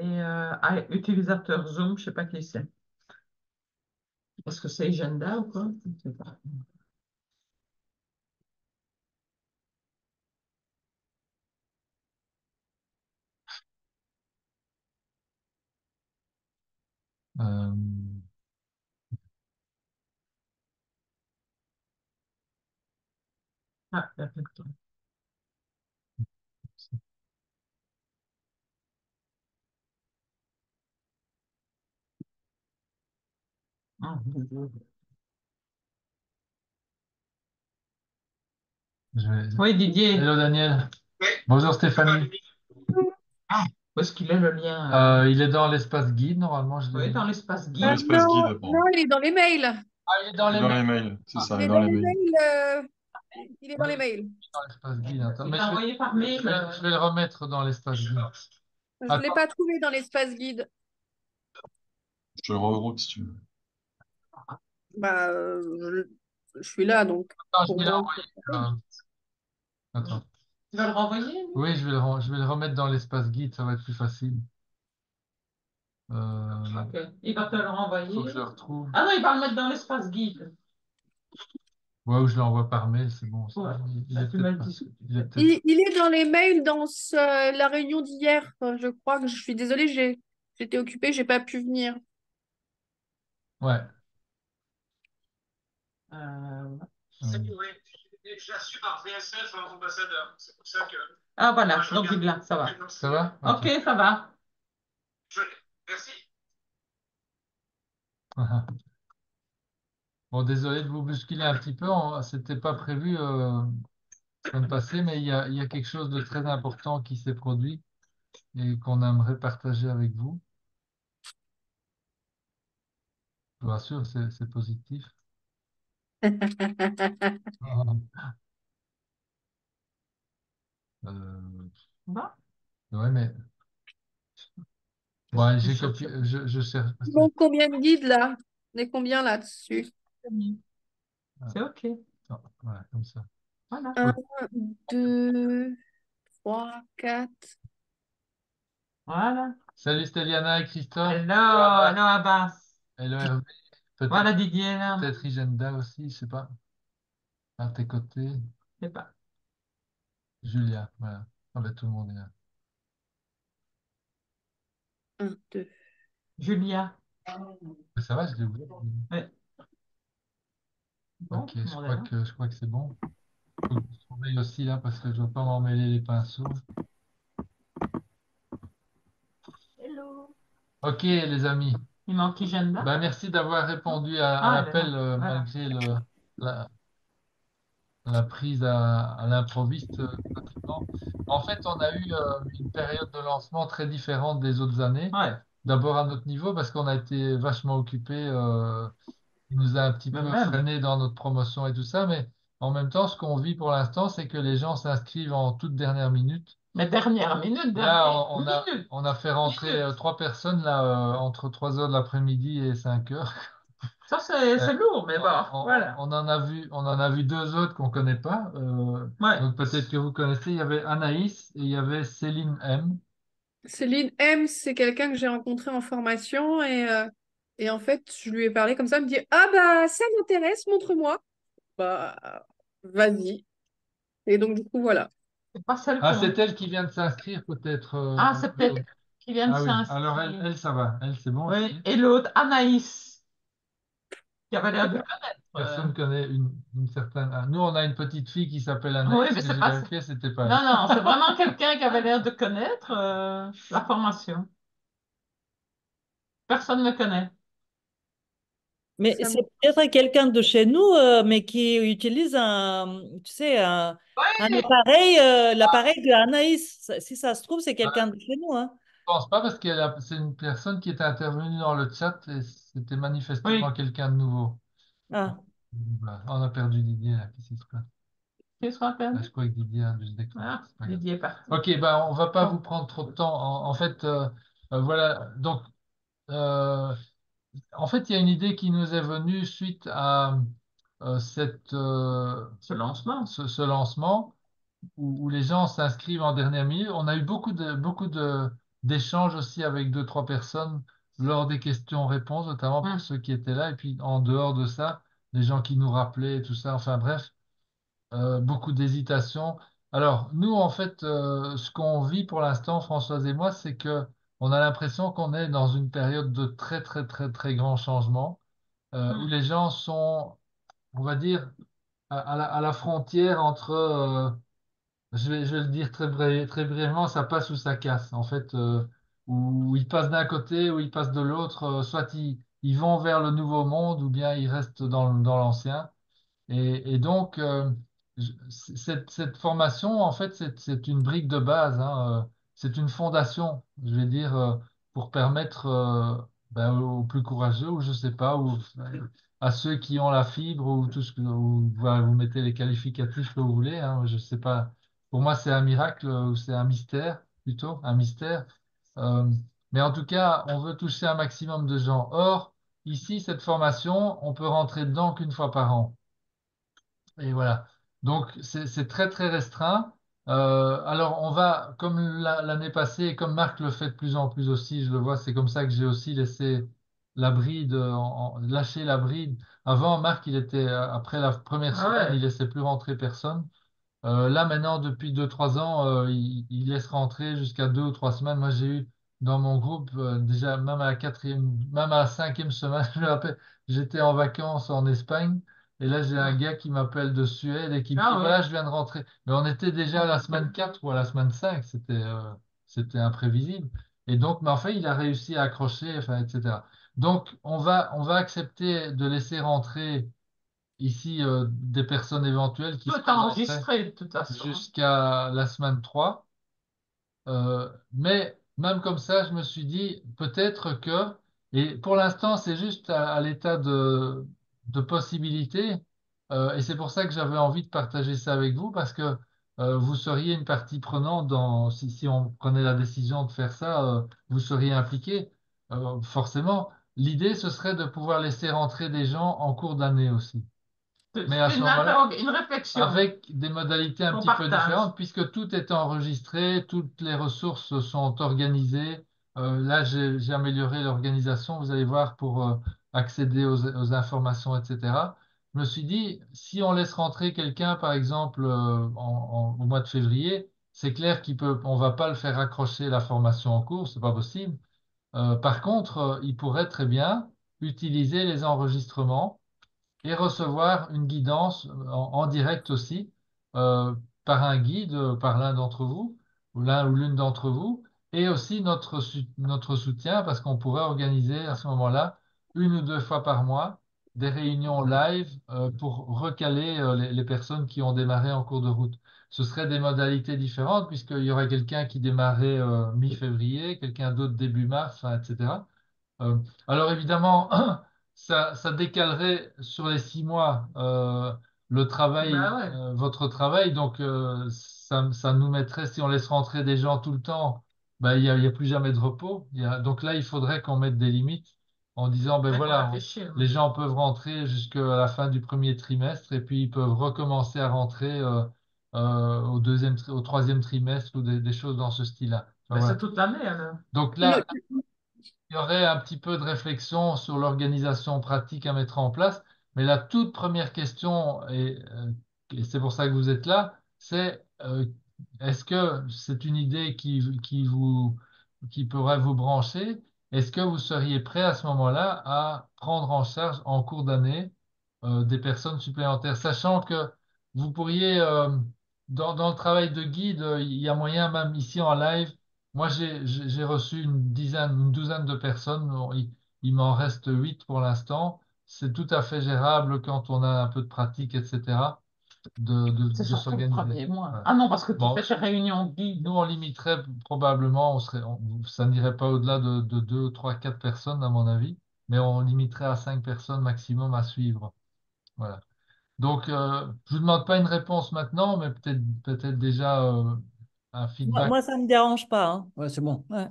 Et utilisateur Zoom, je ne sais pas qui c'est. Est-ce que c'est agenda ou quoi? Je ne sais pas. Euh, Ah, il y a quelqu'un. Ah, bonjour. Oui, Didier. Hello Daniel. Bonjour Stéphanie. Ah, où est-ce qu'il est le lien? Il est dans l'espace guide, normalement, je l'ai Oui, mis. dans l'espace Dans guide. l'espace Non, guide, non, bon. il est dans les mails. Ah, il est dans Il est les dans mails. les mails, c'est Ah, ça, il Il est est dans dans les les mails. mails. Il est dans oui, les mails. dans l'espace guide. Attends, Il mais l'a envoyé par mail. je vais le remettre dans l'espace guide. Je ne l'ai Attends, pas trouvé dans l'espace guide. Je te le regroupe si tu veux. Bah, je suis là, donc attends, je pour vais moi. l'envoyer. Attends. Tu vas le renvoyer, lui? Oui, je vais le remettre dans l'espace guide, ça va être plus facile. Ok. Il va te le Il faut que renvoyer. je le retrouve. Ah non, il va le mettre dans l'espace guide. Ouais, ou je l'envoie par mail, c'est bon. Ouais. Il Ah, est tu m'as peut-être pas. dit. Il est peut-être. Il est dans les mails dans la réunion d'hier. Je crois que je suis désolée, j'étais occupée, j'ai pas pu venir. Ouais. Euh, Euh, Oui, j'ai reçu par VSF un ambassadeur. C'est pour ça que. Ah voilà, donc il l'a, ça va. Ça va? Ok. Ok, ça va. Merci. Bon, désolé de vous bousculer un petit peu. C'était pas prévu la semaine passée, mais il y a quelque chose de très important qui s'est produit et qu'on aimerait partager avec vous. Je vous rassure, c'est positif. Euh, Bon, ouais, mais je suis bon, plus j'ai sûre copié. Je cherche. Il manque combien de guides là? On est combien là-dessus? c'est OK. Attends, voilà, comme ça. Voilà. Un, deux, trois, quatre. Voilà. Salut Stéliana et Christophe. Hello, hello Abbas. Hello Hervé. Voilà Peut-être Didier là. peut-être Igenda aussi, je sais pas. À tes côtés. Je sais pas. Julia, voilà. Ah ben, tout le monde est là. Un, deux. Julia. Mais ça va, je l'ai ouvert. Ouais. Bon, Ok, tout le monde est là. je crois que c'est bon. Faut que je surveille aussi là parce que je ne dois pas m'emmêler les pinceaux. Hello. Ok, les amis. Il manque Agenda. Ben, merci d'avoir répondu à Ah, elle est là. l'appel Voilà. malgré la, la prise à l'improviste pratiquement. En fait, on a eu une période de lancement très différente des autres années. Ouais. D'abord à notre niveau parce qu'on a été vachement occupés. Il nous a un petit Mais peu même. freiné dans notre promotion et tout ça, mais en même temps, ce qu'on vit pour l'instant, c'est que les gens s'inscrivent en toute dernière minute. Mais dernière minute, Là, dernière minute. on a fait rentrer Minute. trois personnes là, entre 3 heures de l'après-midi et 5 heures. Ça, c'est Euh, c'est lourd, mais bon, voilà. on en a vu deux autres qu'on connaît pas. Ouais. Donc peut-être que vous connaissez. Il y avait Anaïs et il y avait Céline M. Céline M, c'est quelqu'un que j'ai rencontré en formation et en fait, je lui ai parlé comme ça, elle me dit, ah bah ça m'intéresse, montre-moi. Bah vas-y. Et donc du coup, voilà. C'est pas celle Ah, qu'on. c'est elle qui vient de s'inscrire peut-être. Ah, c'est peut-être qui vient de Ah oui. Alors s'inscrire. elle, ça va. Elle, c'est bon Oui. aussi. Et l'autre, Anaïs, qui avait l'air de connaître. Personne connaît une certaine. Ah, nous, on a une petite fille qui s'appelle Oui, Anaïs, mais mais c'est j'ai pas. vérifié, c'était pas Non, elle. non, c'est vraiment quelqu'un qui avait l'air de connaître la formation. Personne ne le connaît. Mais Ça c'est me- peut-être quelqu'un de chez nous, mais qui utilise tu sais, un Oui, appareil, l'appareil de Anaïs. Si ça se trouve, c'est quelqu'un de chez nous, hein. Je pense pas parce que c'est une personne qui était intervenue dans le chat et c'était manifestement oui. quelqu'un de nouveau. Ah. Voilà. On a perdu Didier là. Qu'est-ce qui se passe? Qui se rappelle? Ah, je crois que Didier a dû se décrocher. Ah, C'est pas grave. Didier est parti. Ok, ben on va pas vous Bon. prendre trop de temps. En fait, voilà. Donc, euh, en fait, il y a une idée qui nous est venue suite à Ce lancement. ce lancement où les gens s'inscrivent en dernière minute. On a eu beaucoup de d'échange aussi avec deux, trois personnes lors des questions-réponses, notamment pour ceux qui étaient là. Et puis en dehors de ça, les gens qui nous rappelaient et tout ça. Enfin bref, beaucoup d'hésitation. Alors, nous, en fait, ce qu'on vit pour l'instant, Françoise et moi, c'est que on a l'impression qu'on est dans une période de très, très, très, très grands changements, où les gens sont, on va dire, à la frontière entre, je vais le dire très brièvement, ça passe ou ça casse. En fait, où ils passent d'un côté ou ils passent de l'autre, soit ils vont vers le nouveau monde ou bien ils restent dans l'ancien. Et donc, cette formation, en fait, c'est une brique de base, hein, c'est une fondation, je vais dire, pour permettre ben, aux plus courageux, ou je sais pas, ou à ceux qui ont la fibre, ou tout ce que voilà, vous mettez les qualificatifs que vous voulez, hein, je sais pas. Pour moi, c'est un miracle, ou c'est un mystère, plutôt, un mystère. Euh, mais en tout cas, on veut toucher un maximum de gens. Or, ici, cette formation, on peut rentrer dedans qu'une fois par an. Et voilà. Donc, c'est très, très restreint. Alors, on va, comme l'année passée, et comme Marc le fait de plus en plus aussi, je le vois, c'est comme ça que j'ai aussi laissé la bride, lâché la bride. Avant, Marc, il était, après la première Ah semaine, il ouais. laissait plus rentrer personne. Là, maintenant, depuis 2, 3 ans, il laisse rentrer jusqu'à 2 ou 3 semaines. Moi, j'ai eu dans mon groupe, déjà, même à la quatrième, même à la cinquième semaine, je me rappelle, j'étais en vacances en Espagne. Et là, j'ai un gars qui m'appelle de Suède et qui me dit, Ah voilà, ouais. je viens de rentrer. Mais on était déjà à la semaine 4 ou à la semaine 5. C'était imprévisible. Et donc, mais en fait, il a réussi à accrocher, enfin, etc. Donc, on va accepter de laisser rentrer ici des personnes éventuelles qui Tout se est présenteraient enregistré de toute façon, hein. jusqu'à la semaine 3. Mais même comme ça, je me suis dit peut-être que, et pour l'instant, c'est juste à l'état de possibilité, et c'est pour ça que j'avais envie de partager ça avec vous, parce que vous seriez une partie prenante si on prenait la décision de faire ça, vous seriez impliqué, forcément. L'idée, ce serait de pouvoir laisser rentrer des gens en cours d'année aussi. Mais à C'est ce moment-là, une réflexion avec des modalités un qu'on petit peu partage. différentes, puisque tout est enregistré, toutes les ressources sont organisées. Là, j'ai amélioré l'organisation, vous allez voir, pour accéder aux informations, etc. Je me suis dit, si on laisse rentrer quelqu'un, par exemple, au mois de février, c'est clair on va pas le faire accrocher la formation en cours, c'est pas possible. Par contre, il pourrait très bien utiliser les enregistrements et recevoir une guidance en direct aussi euh, par un guide, par l'un d'entre vous, ou l'un ou l'une d'entre vous, et aussi notre soutien, parce qu'on pourrait organiser à ce moment-là, 1 ou 2 fois par mois, des réunions live pour recaler les personnes qui ont démarré en cours de route. Ce seraient des modalités différentes, puisqu'il y aurait quelqu'un qui démarrait mi-février, quelqu'un d'autre début mars, enfin, etc. Euh, alors évidemment, ça décalerait sur les 6 mois le travail, Ben ouais. votre travail. Donc ça nous mettrait, si on laisse rentrer des gens tout le temps, ben, il y a plus jamais de repos. Donc là, il faudrait qu'on mette des limites en disant, ben Il faut voilà, réfléchir. les gens peuvent rentrer jusqu'à la fin du premier trimestre et puis ils peuvent recommencer à rentrer au troisième trimestre ou des choses dans ce style-là. Enfin, Ben, c'est voilà. toute l'année alors. Donc Le, là, il y aurait un petit peu de réflexion sur l'organisation pratique à mettre en place, mais la toute première question, et c'est pour ça que vous êtes là, c'est est-ce que c'est une idée qui pourrait vous brancher? Est-ce que vous seriez prêt à ce moment-là à prendre en charge en cours d'année des personnes supplémentaires, sachant que vous pourriez, dans le travail de guide, il y a moyen, même ici en live, moi, j'ai reçu une douzaine de personnes. Bon, il m'en reste 8 pour l'instant. C'est tout à fait gérable quand on a un peu de pratique, etc., C'est de surtout le s'organiser. premier mois. Voilà. Ah non, parce que tu fais Bon, tes réunions nous, guide. on limiterait probablement, ça n'irait pas au-delà de 2, 3, 4 personnes, à mon avis, mais on limiterait à 5 personnes maximum à suivre. Voilà. Donc, je ne vous demande pas une réponse maintenant, mais peut-être déjà un feedback. Moi, ça ne me dérange pas, hein. Ouais, c'est bon. Ouais.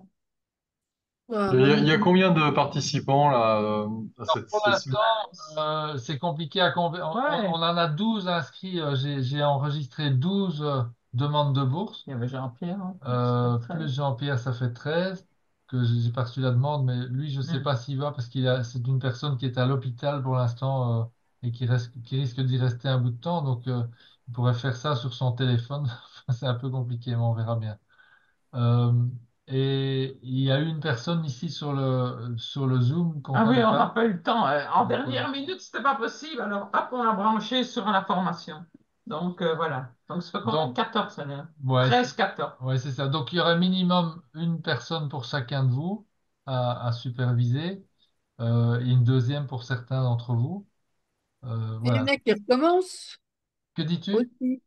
voilà, Il y moi a, non il y a plus. combien de participants là à Alors, cette pour session? l'instant, c'est compliqué à convaincre. On Ouais. en a 12 inscrits. J'ai enregistré 12 demandes de bourse. Il y avait Jean-Pierre, hein, ça fait 13. Plus Jean-Pierre, ça fait 13 que j'ai pas reçu la demande, mais lui, je sais Hmm. pas s'il va parce c'est une personne qui est à l'hôpital pour l'instant et qui risque d'y rester un bout de temps. Donc, il pourrait faire ça sur son téléphone. C'est un peu compliqué, mais on verra bien. Euh, et il y a eu une personne ici sur le Zoom qu'on Ah oui, connaît on n'a pas. pas eu le temps. En Donc, dernière minute, c'était pas possible. Alors, hop, on a branché sur la formation. Donc, voilà. Donc, ça fait combien? donc, 14, ça là? ouais, 13, 14. ouais, c'est ça. Donc, il y aurait minimum une personne pour chacun de vous à superviser et une deuxième pour certains d'entre vous. Il y Voilà. en a qui recommencent Que dis-tu? aussi.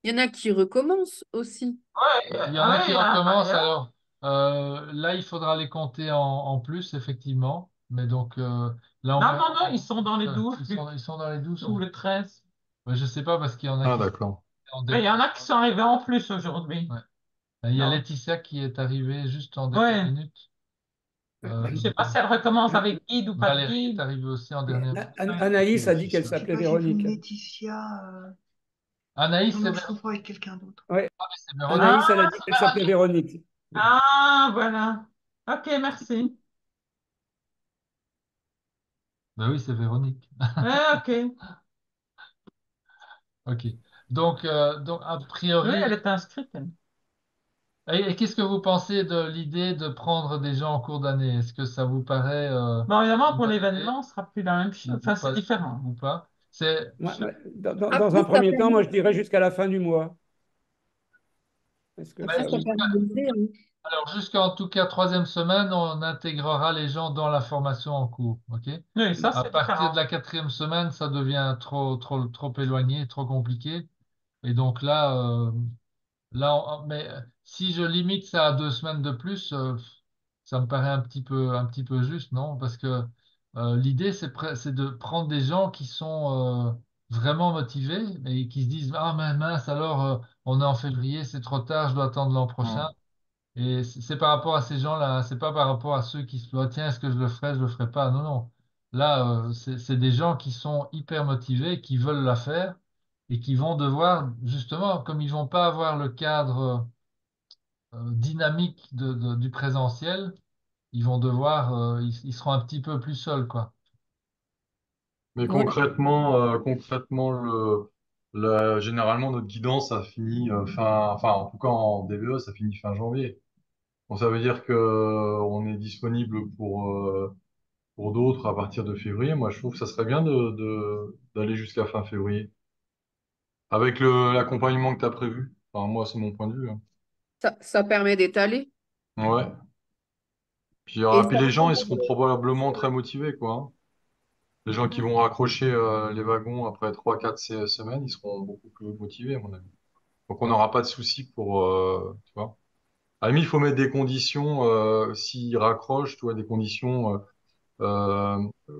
Il y en a qui recommencent aussi. Ouais, Il y en a qui ouais, recommencent, alors là, il faudra les compter en plus, effectivement. Mais donc, là, non, non, non, ils sont dans les euh, 12 ils sont dans les 12. ou les 13. Ouais, je sais pas parce qu'il y en a Ah, qui sont d'accord. en Mais il y dernière. en a qui sont arrivés en plus aujourd'hui. Ouais. Il y a Non. Laetitia qui est arrivée juste en dernière Ouais. minute. Euh, Je sais pas si elle recommence Je- avec guide ou pas de Valérie est guide. arrivée aussi en dernière minute. Anaïs a dit qu'elle J'ai s'appelait pas, j'ai vu une Véronique. Laetitia. Anaïs, Non, c'est non, je confonds avec quelqu'un d'autre. Ouais, Véronique. Ah, Anaïs, elle a dit c'est qu'elle s'appelait Véronique. Véronique. Ah, voilà. Ok, merci. Ben oui, c'est Véronique. Ok. Ok. Donc, a Oui, priori, elle est inscrite, elle. et qu'est-ce que vous pensez de l'idée de prendre des gens en cours d'année? Est-ce que ça vous paraît Bon, évidemment, une pour bonne idée l'événement, ce sera plus la même chose. Enfin, c'est différent. ou pas? C'est, Dans un Après, ça premier temps, moi, permet, je dirais jusqu'à la fin du mois. Est-ce que ben, après, ça ça vous... permet d'oser, hein. alors, jusqu'en tout cas, troisième semaine, on intégrera les gens dans la formation en cours. OK? Oui, ça, À c'est partir de différent. la quatrième semaine, ça devient trop éloigné, trop compliqué. Et donc là, mais si je limite ça à 2 semaines de plus, ça me paraît un petit peu juste, non? Parce que l'idée, c'est de prendre des gens qui sont vraiment motivés et qui se disent, ah mince, alors on est en février, c'est trop tard, je dois attendre l'an prochain. Hmm. Et c'est par rapport à ces gens-là, hein, c'est pas par rapport à ceux qui se disent, tiens, est-ce que je le ferai pas? Non, non. Là, c'est des gens qui sont hyper motivés, qui veulent la faire et qui vont devoir, justement, comme ils vont pas avoir le cadre dynamique du présentiel, ils vont devoir, ils seront un petit peu plus seuls, quoi. Mais Ouais. concrètement, généralement, notre guidance, ça finit enfin, en tout cas en DVE, ça finit fin janvier. Bon, ça veut dire que on est disponible pour d'autres à partir de février. Moi, je trouve que ça serait bien d'aller jusqu'à fin février. Avec l'accompagnement que tu as prévu. Enfin, moi, c'est mon point de vue, hein. Ça permet d'étaler. Ouais. Et Puis ça les gens, ils permet seront probablement très de- motivés, quoi, hein. Les gens qui vont raccrocher les wagons après 3, 4 semaines, ils seront beaucoup plus motivés, à mon avis. Donc, on Ouais. n'aura pas de soucis pour, tu vois. À la limite, il faut mettre des conditions, s'ils raccrochent, tu vois, des conditions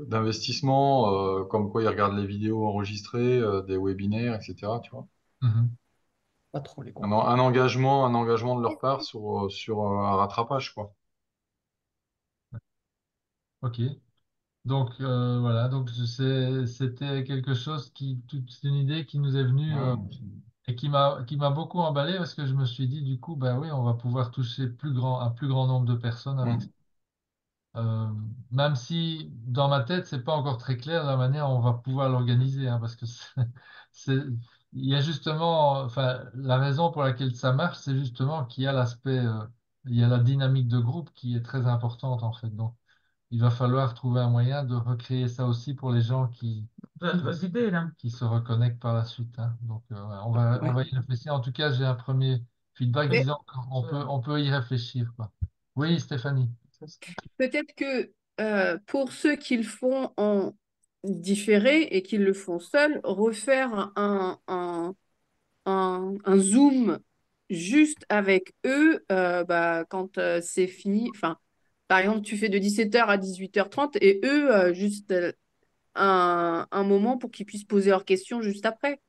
d'investissement, comme quoi ils regardent les vidéos enregistrées, des webinaires, etc., tu vois. Mhm. Pas trop les Un, comprendre. en- un engagement de leur part sur un rattrapage, quoi. Ok. Donc voilà, donc c'était quelque chose c'est une idée qui nous est venue Ouais. et qui m'a beaucoup emballé parce que je me suis dit du coup, ben oui, on va pouvoir toucher un plus grand nombre de personnes avec ça. Mm. Euh, Même si dans ma tête, c'est pas encore très clair la manière dont on va pouvoir l'organiser, hein, parce que c'est- il y a justement, enfin, la raison pour laquelle ça marche, c'est justement qu'il y a il y a la dynamique de groupe qui est très importante en fait. Donc, il va falloir trouver un moyen de recréer ça aussi pour les gens Donne vos idées, là. qui se reconnectent par la suite, hein. Donc, ouais, on Ouais. va y réfléchir. En tout cas, j'ai un premier feedback Oui, disant on peut y réfléchir, quoi. Oui, Stéphanie. c'est ça. Peut-être que pour ceux qui le font en différé et qui le font seuls, refaire un Zoom juste avec eux bah, quand c'est fini. Enfin, par exemple, tu fais de 17h à 18h30 et eux, juste un moment pour qu'ils puissent poser leurs questions juste après.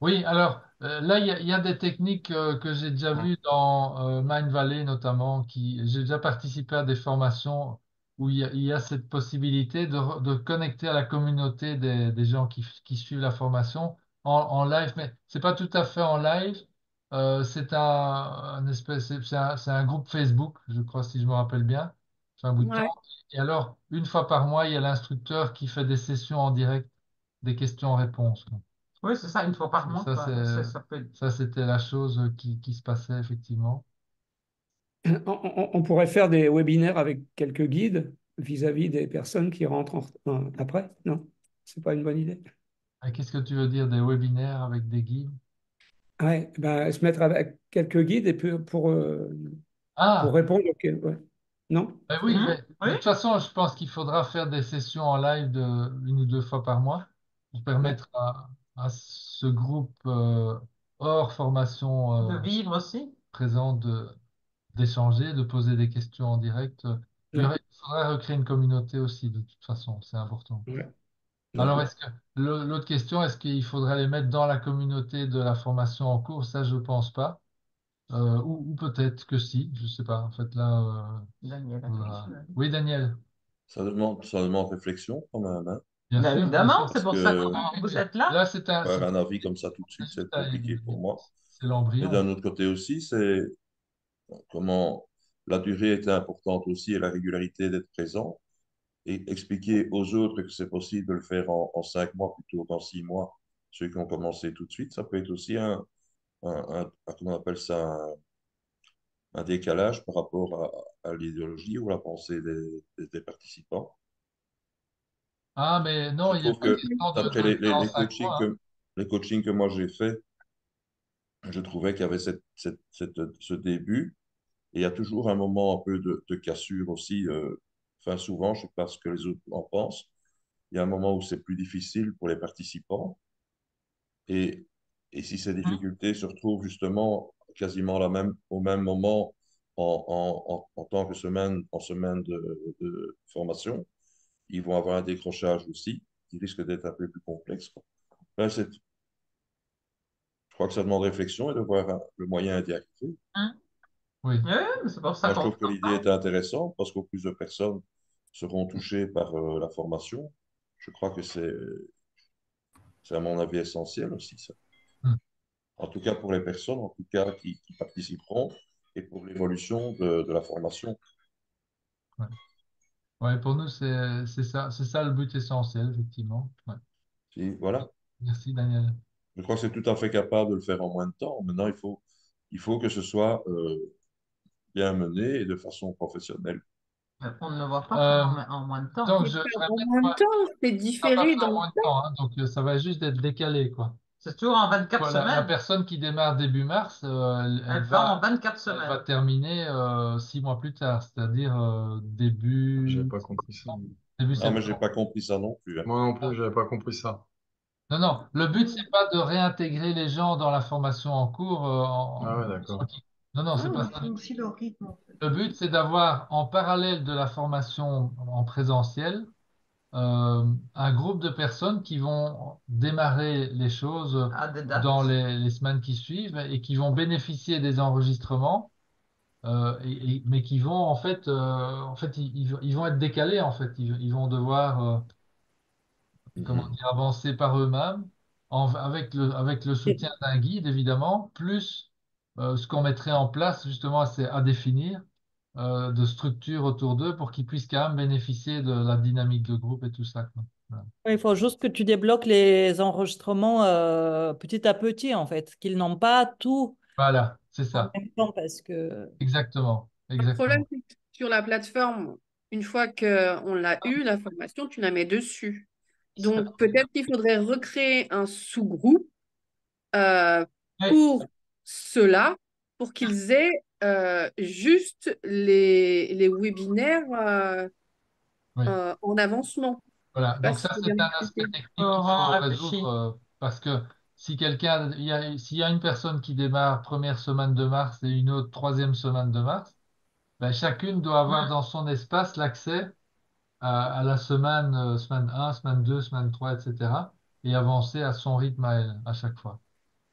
Oui, alors là, il y a des techniques que j'ai déjà Mm. vues dans Mind Valley notamment, j'ai déjà participé à des formations où il y a cette possibilité de connecter à la communauté des gens qui suivent la formation en live, mais c'est pas tout à fait en live, C'est un espèce, c'est un groupe Facebook, je crois, si je me rappelle bien. C'est un bout de temps. Ouais. Et alors, une fois par mois, il y a l'instructeur qui fait des sessions en direct, des questions-réponses, quoi. Oui, c'est ça, une fois par mois, Ça, quoi. Ça peut être... ça, c'était la chose qui se passait, effectivement. On pourrait faire des webinaires avec quelques guides vis-à-vis des personnes qui rentrent après, non? C'est pas une bonne idée. Et qu'est-ce que tu veux dire des webinaires avec des guides? Ouais, ben, se mettre avec quelques guides et puis pour Ah, répondre. Ouais. Non? oui, mais Oui, de toute façon, je pense qu'il faudra faire des sessions en live de une ou deux fois par mois pour Ouais. permettre à ce groupe hors formation de vivre aussi. présent d'échanger, de poser des questions en direct. Ouais. Il faudrait recréer une communauté aussi, de toute façon, c'est important. Ouais. Alors, Ok. l'autre question, est-ce qu'il faudrait les mettre dans la communauté de la formation en cours? Ça, je pense pas. Ou peut-être que si, je sais pas. En fait, là, Daniel a pris faudra- cela. oui, Daniel, Ça demande réflexion quand même, hein, bien Bien sûr, bien évidemment, sûr. c'est parce pour ça que que vous êtes là. Là, faire un avis comme ça tout de c'est suite, juste c'est compliqué pour moi. c'est Et l'embryon. d'un autre côté aussi, c'est comment la durée était importante aussi et la régularité d'être présent. Et expliquer aux autres que c'est possible de le faire en 5 mois plutôt qu'en 6 mois, ceux qui ont commencé tout de suite, ça peut être aussi comment on appelle ça, un décalage par rapport à l'idéologie ou à la pensée des participants. Ah, mais non, Je il n'est trouve pas que question d'après de le faire en 5 mois, hein. les coachings que moi j'ai fait, je trouvais qu'il y avait ce début. Et il y a toujours un moment un peu de cassure aussi. Enfin, souvent, je ne sais pas ce que les autres en pensent. Il y a un moment où c'est plus difficile pour les participants. Et, et si ces Hum. difficultés se retrouvent justement quasiment au même moment en tant que semaine de formation, ils vont avoir un décrochage aussi qui risque d'être un peu plus complexe, quoi. Là, je crois que ça demande réflexion et de voir le moyen d'y arriver. Hein? Oui. Oui, mais c'est pour ça Moi, je qu'on trouve que l'idée est intéressante parce qu'au plus de personnes seront touchées par la formation. Je crois que c'est à mon avis essentiel aussi, ça. Hum. En tout cas pour les personnes, en tout cas qui participeront et pour l'évolution de la formation. Ouais. Ouais, pour nous, c'est ça le but essentiel, effectivement. Ouais. Voilà. Merci, Daniel. Je crois que c'est tout à fait capable de le faire en moins de temps. Maintenant, il faut que ce soit bien mené et de façon professionnelle. on ne le voit pas Euh, faire en moins de temps. donc, C'est je pas répète, en même quoi, temps, c'est ça va pas différé faire dans en le moins de temps. temps, hein, donc ça va juste être décalé, quoi. C'est toujours en 24 Quoi, la semaines. personne qui démarre début mars, Elle va en 24 elle va semaines. terminer 6 mois plus tard, c'est-à-dire J'avais pas compris ça. début Ah, mais j'ai septembre. pas compris ça non plus, hein. Moi non plus, j'avais pas compris ça. Non, non, le but, c'est pas de réintégrer les gens dans la formation en cours. Ah ouais, d'accord. Non, non, c'est Non, pas il ça. faut aussi le rythme, en fait. Le but, c'est d'avoir en parallèle de la formation en présentiel un groupe de personnes qui vont démarrer les choses À des dans dates. les semaines qui suivent et qui vont bénéficier des enregistrements, mais qui vont en fait, ils vont être décalés en fait. Ils vont devoir comment Mhm. dire, avancer par eux-mêmes avec le Et- soutien d'un guide évidemment, plus ce qu'on mettrait en place justement, c'est à définir de structures autour d'eux pour qu'ils puissent quand même bénéficier de la dynamique de groupe et tout ça, quoi. Voilà. Il faut juste que tu débloques les enregistrements petit à petit, en fait, qu'ils n'ont pas tout Voilà, c'est en ça. même temps parce que... Exactement. Le problème, Exactement. c'est que sur la plateforme, une fois qu'on l'a eu, la formation, tu la mets dessus. Donc, peut-être qu'il faudrait recréer un sous-groupe euh, Oui, pour cela, pour qu'ils aient juste les webinaires oui. en avancement. Voilà. Je sais pas Donc si ça, j'ai c'est bien un aspect expliqué. technique qu'il Laurent faut réfléchit. résoudre parce que si s'il y a une personne qui démarre première semaine de mars et une autre troisième semaine de mars, ben, chacune doit avoir dans son espace l'accès à la semaine 1, semaine 2, semaine 3, etc. et avancer à son rythme à elle, à chaque fois.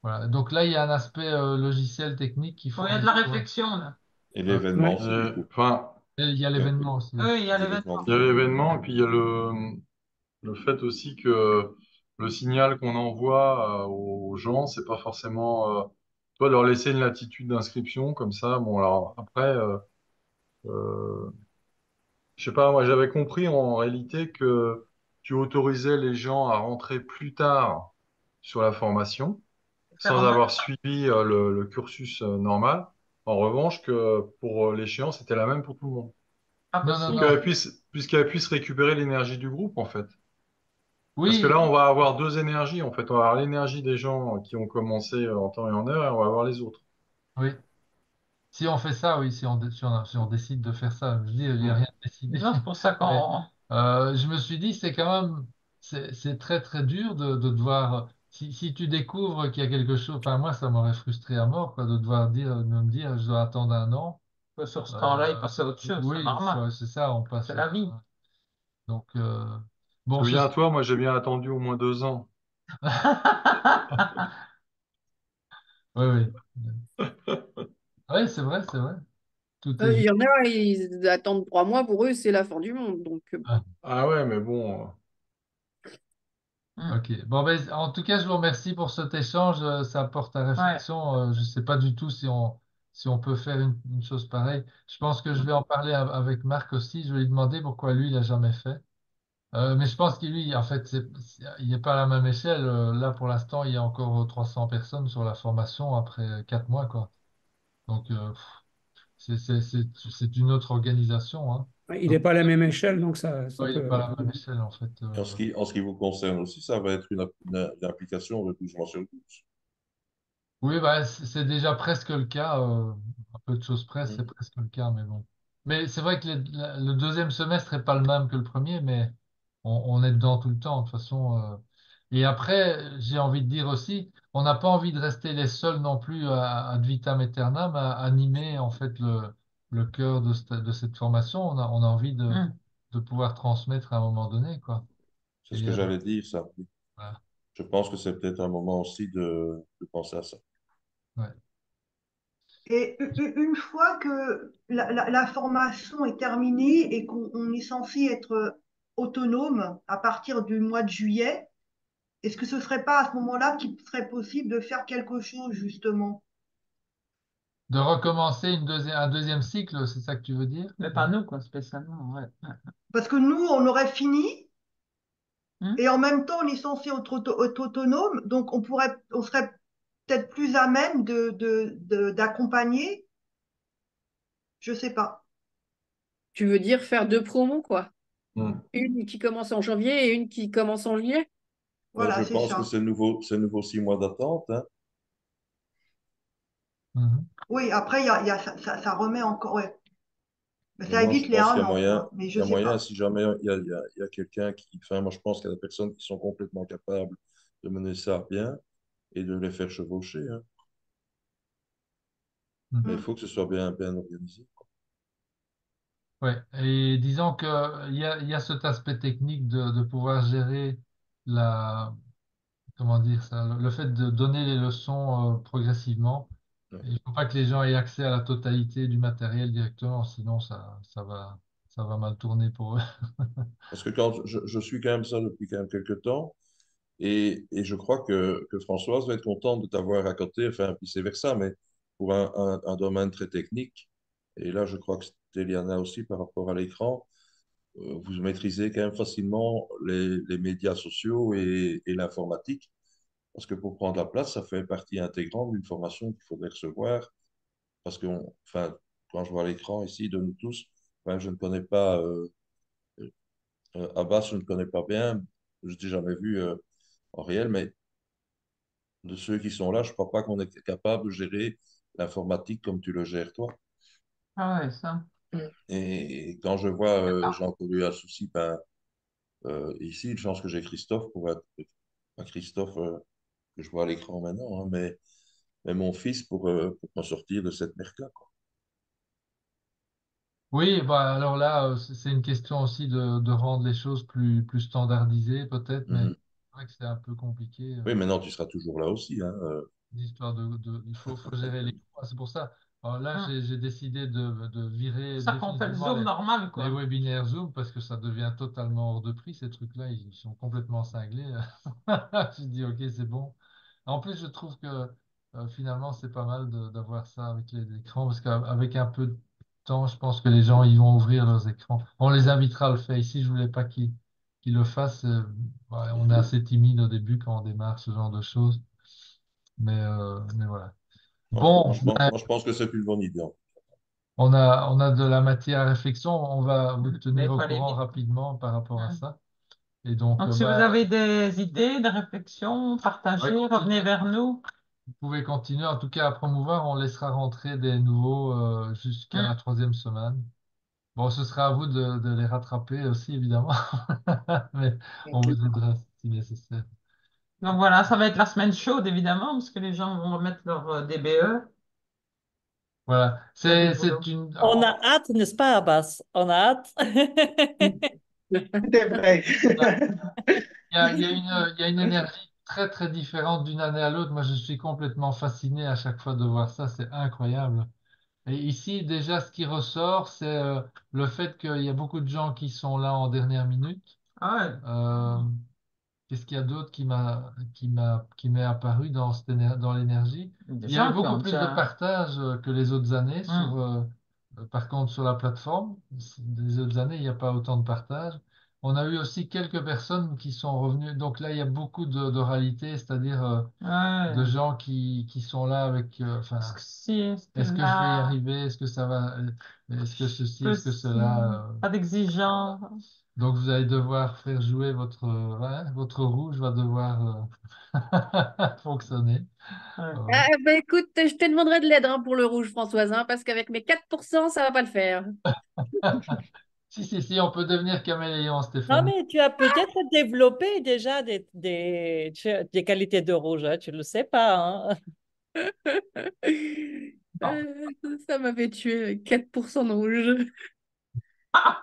Voilà. Donc là, il y a un aspect logiciel technique qu'il Bon, faut il y a de la résoudre. réflexion, là. Et Euh, l'événement, Ouais. c'est du coup. Enfin, et il y a Il y a l'événement aussi. Oui, il y a les événements l'événement. il y a différents. l'événement et puis il y a le fait aussi que le signal qu'on envoie aux gens, c'est pas forcément Toi, leur laisser une latitude d'inscription comme ça. Bon, alors après, euh, je sais pas, moi j'avais compris en réalité que tu autorisais les gens à rentrer plus tard sur la formation Faire sans en même avoir temps. suivi le cursus normal. En revanche, que pour l'échéance, c'était la même pour tout le monde. Ah, Non, non, Pour possible. non. puisqu'elle puisse récupérer l'énergie du groupe, en fait. Parce que Oui, là, on va avoir deux énergies, en fait. On va avoir l'énergie des gens qui ont commencé en temps et en heure, et on va avoir les autres. oui. Si on fait ça, oui, si on décide de faire ça, je dis, il n'y a Hmm. rien de décidé. Non, c'est pour ça Mais qu'on... je me suis dit, c'est quand même, c'est très très dur de devoir, si tu découvres qu'il y a quelque chose, enfin moi ça m'aurait frustré à mort, quoi, de devoir dire, de me dire, je dois attendre un an. Sur ce temps-là, il Euh, passe à autre chose, c'est oui, normal. c'est ça, on passe. C'est la vie. Donc, bon, Souviens-toi, moi, j'ai bien attendu au moins 2 ans. oui, oui. Oui, c'est vrai, c'est vrai. Tout est Il juste. y en a, ils attendent 3 mois, pour eux, c'est la fin du monde. Donc, Ah, Ah ouais, mais bon. Hmm. ok. Bon, ben, en tout cas, je vous remercie pour cet échange. Ça apporte à Ouais. réflexion. Je ne sais pas du tout si on peut faire une chose pareille. Je pense que je vais en parler avec Marc aussi. Je vais lui demander pourquoi lui, il n'a jamais fait. Mais je pense qu'il lui, en fait, il n'est pas à la même échelle. Là, pour l'instant, il y a encore 300 personnes sur la formation après 4 mois, quoi. Donc, c'est une autre organisation, hein. Il n'est Donc, pas à la même échelle, donc ça ouais, il n'est peut. pas à la même échelle, en fait. Et en ce qui vous concerne aussi, ça va être une application de 12 mois sur 12. Oui, bah, c'est déjà presque le cas. Un peu de choses près, c'est Mhm. presque le cas, mais bon. Mais c'est vrai que le deuxième semestre n'est pas le même que le premier, mais on est dedans tout le temps, de toute façon. Et après, j'ai envie de dire aussi, on n'a pas envie de rester les seuls non plus ad vitam aeternam à animer en fait le cœur de cette formation. On a envie Hmm. de pouvoir transmettre à un moment donné, quoi. C'est ce Et que j'allais dire, ça. voilà. Je pense que c'est peut-être un moment aussi de penser à ça. Ouais. Et une fois que la formation est terminée et qu'on est censé être autonome à partir du mois de juillet, est-ce que ce serait pas à ce moment-là qu'il serait possible de faire quelque chose, justement? De recommencer un deuxième cycle, c'est ça que tu veux dire? Mais pas nous, quoi, spécialement. Ouais. Parce que nous, on aurait fini Hmm. et en même temps, on est censé être autonome, donc on serait peut-être plus à même d'accompagner, je sais pas. tu veux dire faire 2 promos, quoi. Hmm. Une qui commence en janvier et une qui commence en juillet. Mais je Voilà, c'est pense que ça. c'est nouveau 6 mois d'attente, hein. Mhm. Oui, après, ça remet encore, ouais. Mais Mais ça moi, je évite les pense qu'il y a 1 an, moyen, quoi. Mais il je y a sais moyen, pas. si jamais il y a quelqu'un qui, enfin, moi, je pense qu'il y a des personnes qui sont complètement capables de mener ça à bien et de les faire chevaucher, hein. Mais il Mhm. Mm. faut que ce soit bien, bien organisé. Ouais, et disons que il y a cet aspect technique de pouvoir gérer la, comment dire ça, le fait de donner les leçons progressivement. Ouais. Et il ne faut pas que les gens aient accès à la totalité du matériel directement, sinon ça va mal tourner pour eux. Parce que quand je suis quand même ça depuis quand même quelques temps, et je crois que Françoise va être contente de t'avoir à côté, enfin, vice-versa, mais pour un domaine très technique. Et là, je crois que Téliana aussi, par rapport à l'écran, vous maîtrisez quand même facilement les médias sociaux et l'informatique. Parce que pour prendre la place, ça fait partie intégrante d'une formation qu'il faudrait recevoir. Parce que, enfin, quand je vois l'écran ici de nous tous, enfin, je ne connais pas Abbas, je ne connais pas bien, je ne l'ai jamais vu en réel, mais de ceux qui sont là, je ne crois pas qu'on est capable de gérer l'informatique comme tu le gères toi. Ah ouais, ça. Et quand je vois D'accord. Jean-Paul eu un souci, ben, ici, une chance que j'ai Christophe pour être, pas Christophe que je vois à l'écran maintenant, hein, mais mon fils pour m'en sortir de cette merde-là, quoi. Oui, bah alors là, c'est une question aussi de rendre les choses plus standardisées peut-être, mais Mhm. c'est vrai que c'est un peu compliqué. Oui, maintenant tu seras toujours là aussi, hein. L'histoire il faut gérer les coûts. C'est pour ça. Alors là, Hmm. j'ai décidé de C'est virer ça qu'on fait le définitivement Zoom normal, les quoi. webinaires Zoom parce que ça devient totalement hors de prix. Ces trucs-là, ils sont complètement cinglés. Je dis, OK, c'est bon. En plus, je trouve que finalement, c'est pas mal d'avoir ça avec les écrans, parce qu'avec un peu de temps, je pense que les gens ils vont ouvrir leurs écrans. On les invitera à le faire ici. Je voulais pas qu'ils le fassent. Ouais, on est assez timide au début quand on démarre ce genre de choses. Mais voilà. Bon, Moi, je pense que c'est une bonne idée. on a de la matière à réflexion. On va vous Mais tenir il au faut aller courant vite. rapidement par rapport à Hein. ça. Et donc, Donc, si vous avez des idées, des réflexions, partagez, ouais, revenez vers nous. vous pouvez continuer en tout cas à promouvoir. On laissera rentrer des nouveaux jusqu'à la Hein. 3e semaine. Bon, ce sera à vous de les rattraper aussi, évidemment. Mais on Ok. vous aidera si nécessaire. Donc voilà, ça va être la semaine chaude, évidemment, parce que les gens vont remettre leur DBE. Voilà. Il y a du C'est boulot. une. On a hâte, n'est-ce pas, Abbas? On a hâte. C'est vrai. Il y a une énergie très, très différente d'une année à l'autre. Moi, je suis complètement fasciné à chaque fois de voir ça. C'est incroyable. Et ici, déjà, ce qui ressort, c'est le fait qu'il y a beaucoup de gens qui sont là en dernière minute. Ah ouais. Euh, Qu'est-ce qu'il y a d'autre qui m'est apparu dans l'énergie? Des Il y avait gens qui beaucoup ont plus de déjà. partage que les autres années Hum. par contre, sur la plateforme. Les autres années, il n'y a pas autant de partage. On a eu aussi quelques personnes qui sont revenues. Donc là, il y a beaucoup d'oralité, c'est-à-dire de Ouais. gens qui sont là avec, enfin, Est-ce que si, est-ce que est-ce que je vais y là, arriver? Est-ce que ça va? Est-ce que ceci? que Est-ce que si, cela? pas d'exigence. Donc vous allez devoir faire jouer votre rouge va devoir fonctionner. Ouais. Ah, bah écoute, je te demanderai de l'aide hein, pour le rouge, Françoise, hein, parce qu'avec mes 4%, ça va pas le faire. Si, si, si, on peut devenir caméléon, Non, Stéphanie. mais tu as peut-être développé déjà des qualités de rouge, hein, tu ne le sais pas. Hein. Bon. Ça m'avait tué, 4% de rouge. Ah!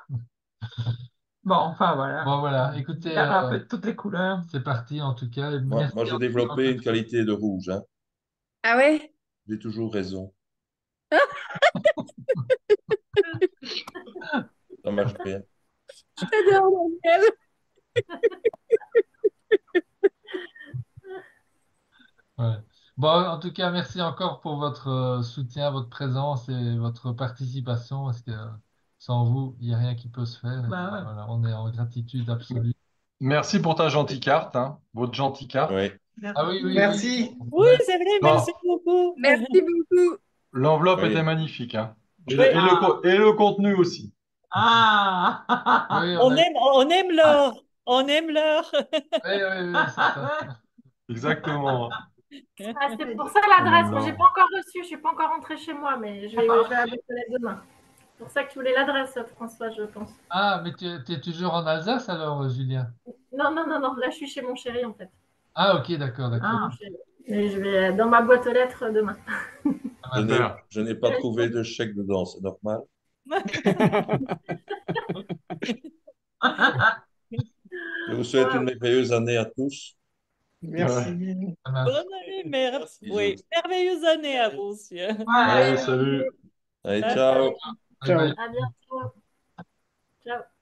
Bon, enfin voilà. Bon, voilà, Il écoutez, y aura un peu de toutes les couleurs. c'est parti en tout cas. Et Moi, merci moi j'ai encore. développé une qualité de rouge, hein. Ah ouais? J'ai toujours raison. Ça marche bien. J'adore, Daniel. Ouais. Bon, en tout cas, merci encore pour votre soutien, votre présence et votre participation, parce que sans vous, il n'y a rien qui peut se faire. Et Bah ouais. voilà, on est en gratitude absolue. Merci pour ta gentille carte, hein, votre gentille carte. Oui. Ah oui, oui, oui. Merci. Oui, c'est vrai, merci Bon, beaucoup. Merci beaucoup. l'enveloppe était Oui. magnifique, hein. Et Oui, et le contenu aussi. Oui, Ah! on a eu. on aime l'or. On aime l'or. Oui, oui, oui, c'est ça. Exactement. Ah, c'est pour ça On aime l'adresse. Moi, j'ai l'or. pas encore reçu, je suis pas encore rentrée chez moi, mais je vais à la boîte aux lettres demain. C'est pour ça que tu voulais l'adresse, François, je pense. Ah, mais tu es toujours en Alsace alors, Julien? Non, non, non, non, là, je suis chez mon chéri, en fait. Ah, ok, d'accord, d'accord. Ah. Mais je vais dans ma boîte aux lettres demain. Ça marche. Super. Je n'ai pas trouvé de chèque dedans, c'est normal. Je vous souhaite une merveilleuse année à tous. Merci. Ça marche. Bonne année, merci. Bisous. Oui, merveilleuse année à vous aussi. Ouais. Allez, salut. Allez, Ciao. ciao. Bye bye. À bientôt. Ciao.